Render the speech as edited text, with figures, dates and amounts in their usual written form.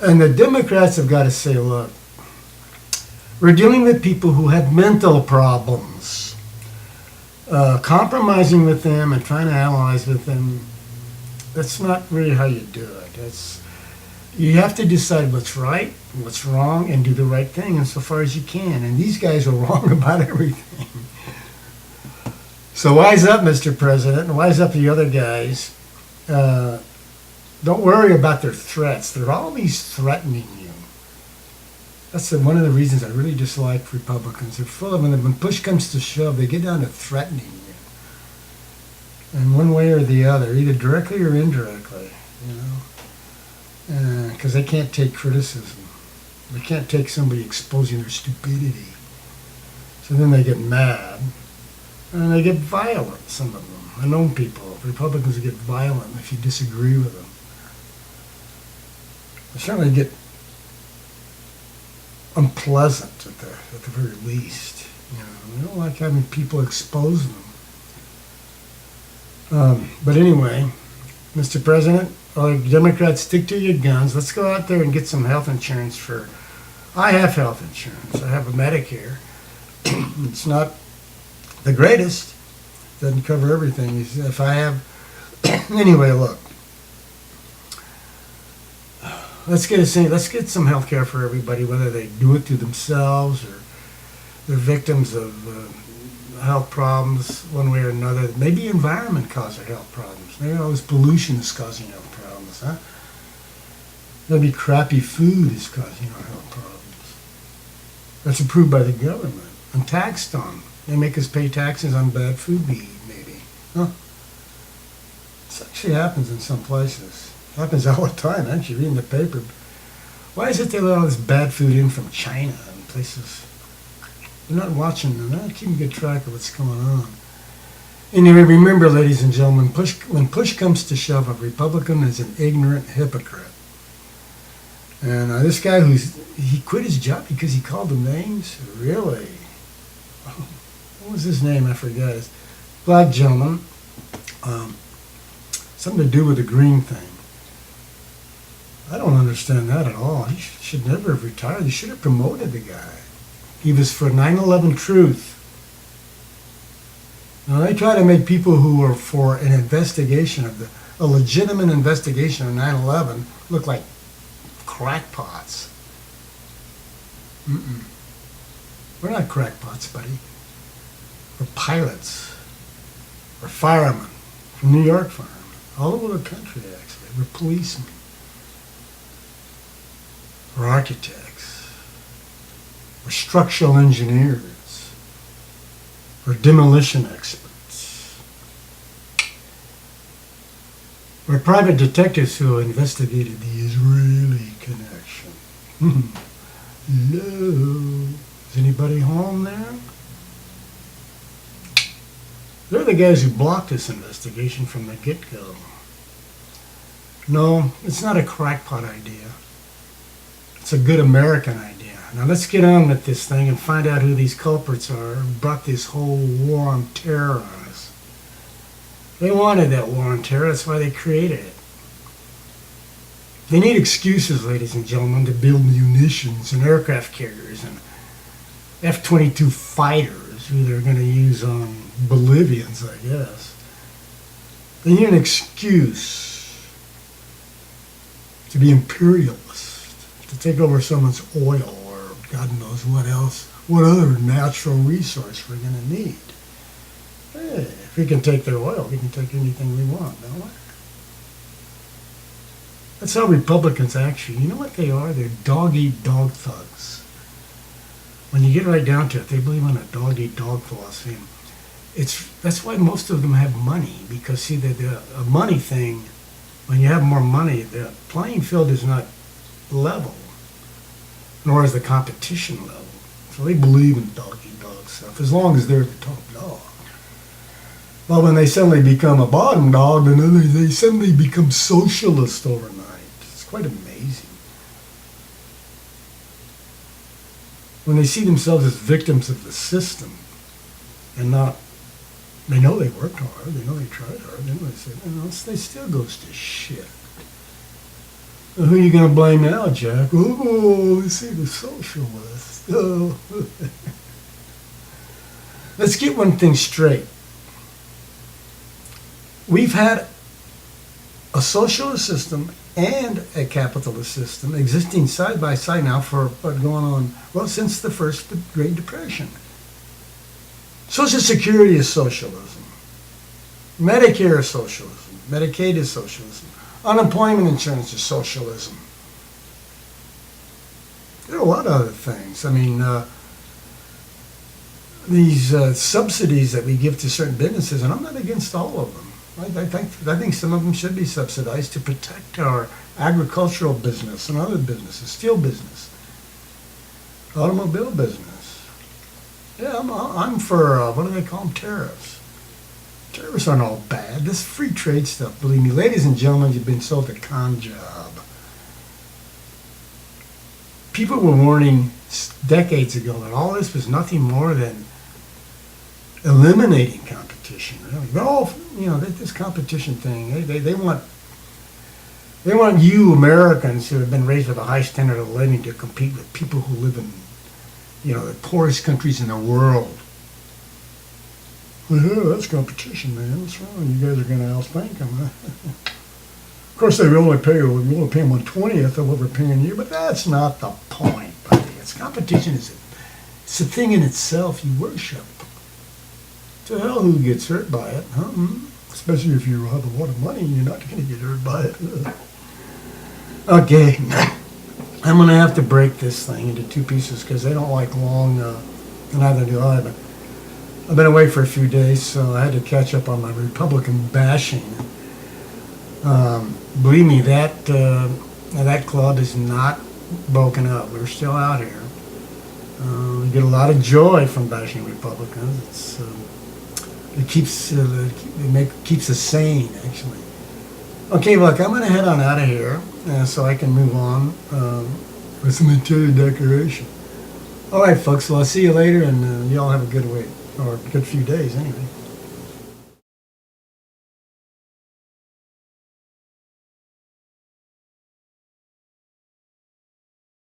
And the Democrats have got to say, look, we're dealing with people who have mental problems. Compromising with them and trying to analyze with them, that's not really how you do it. You have to decide what's right, what's wrong, and do the right thing insofar as you can. And these guys are wrong about everything. So wise up, Mr. President, and wise up the other guys. Don't worry about their threats. They're always threatening you. That's one of the reasons I really dislike Republicans. They're full of them. When push comes to shove, they get down to threatening you. In one way or the other, either directly or indirectly, because they can't take criticism. They can't take somebody exposing their stupidity. So then they get mad, and they get violent, some of them. I know people, Republicans get violent if you disagree with them. They certainly get unpleasant at the very least. They don't like having people expose them. But anyway, Mr. President, Democrats, stick to your guns. Let's go out there and get some health insurance I have health insurance. I have a Medicare. It's not the greatest. Doesn't cover everything. If I have... Anyway, look. Let's get some health care for everybody, whether they do it to themselves or they're victims of health problems one way or another. Maybe environment causes health problems. Maybe all this pollution is causing health problems, huh? Maybe crappy food is causing our health problems. That's approved by the government and taxed on. They make us pay taxes on bad food we eat, maybe. Huh? This actually happens in some places. It happens all the time, aren't you? Reading the paper. Why is it they let all this bad food in from China and places? They're not watching them. They're not keeping good track of what's going on. Anyway, remember, ladies and gentlemen, when push comes to shove, a Republican is an ignorant hypocrite. And this guy he quit his job because he called them names? Really? Oh, what was his name? I forgot. It's black gentleman. Something to do with the green thing. I don't understand that at all. He should never have retired. They should have promoted the guy. He was for 9/11 truth. Now they try to make people who are for an investigation a legitimate investigation of 9/11 look like crackpots. We're not crackpots, buddy. We're pilots. We're firemen from New York, firemen all over the country. Actually, we're policemen. We're architects. We're structural engineers. We're demolition experts. We're private detectives who investigated the Israeli connection. Hello? Is anybody home there? They're the guys who blocked this investigation from the get-go. No, it's not a crackpot idea. It's a good American idea. Now let's get on with this thing and find out who these culprits are who brought this whole war on terror on us. They wanted that war on terror, that's why they created it. They need excuses, ladies and gentlemen, to build munitions and aircraft carriers and F-22 fighters who they're going to use on Bolivians, I guess. They need an excuse to be imperialist, to take over someone's oil or God knows what else, what other natural resource we're going to need. Hey, if we can take their oil, we can take anything we want, don't we? That's how Republicans actually, you know what they are? They're dog-eat-dog thugs. When you get right down to it, they believe in a dog-eat-dog philosophy. That's why most of them have money, because see, a money thing, when you have more money, the playing field is not level, nor is the competition level. So they believe in dog-eat-dog stuff, as long as they're the top dog. Well, when they suddenly become a bottom dog, then they suddenly become socialist overnight. It's quite amazing. When they see themselves as victims of the system and not, they know they worked hard, they know they tried hard, they know they said, they still goes to shit. Who are you going to blame now, Jack? Oh, let's see, the socialists. Oh. Let's get one thing straight. We've had a socialist system and a capitalist system existing side by side now for what going on, well, since the first Great Depression. Social Security is socialism. Medicare is socialism. Medicaid is socialism. Unemployment insurance is socialism. There are a lot of other things. I mean, these subsidies that we give to certain businesses, and I'm not against all of them. I think some of them should be subsidized to protect our agricultural business and other businesses, steel business, automobile business. Yeah, I'm for, what do they call them, tariffs. Tariffs aren't all bad. This free trade stuff, believe me, ladies and gentlemen, you've been sold a con job. People were warning decades ago that all this was nothing more than eliminating competition. Really, but all this competition thing, they want you Americans who have been raised with a high standard of living to compete with people who live in the poorest countries in the world. Well, yeah, that's competition, man. What's wrong? You guys are going to outspank them. Huh? Of course, we only pay them 1/20th of what we're paying you, but that's not the point, buddy. It's competition. It's a thing in itself you worship. To hell, who gets hurt by it? Huh? Especially if you have a lot of money, you're not going to get hurt by it. Okay, I'm going to have to break this thing into two pieces because they don't like long, and neither do I. But I've been away for a few days, so I had to catch up on my Republican bashing. Believe me, that club is not broken up. We're still out here. We get a lot of joy from bashing Republicans. It keeps keeps us sane, actually. Okay, look, I'm going to head on out of here so I can move on with some interior decoration. All right, folks. Well, I'll see you later, and you all have a good week or a good few days, anyway.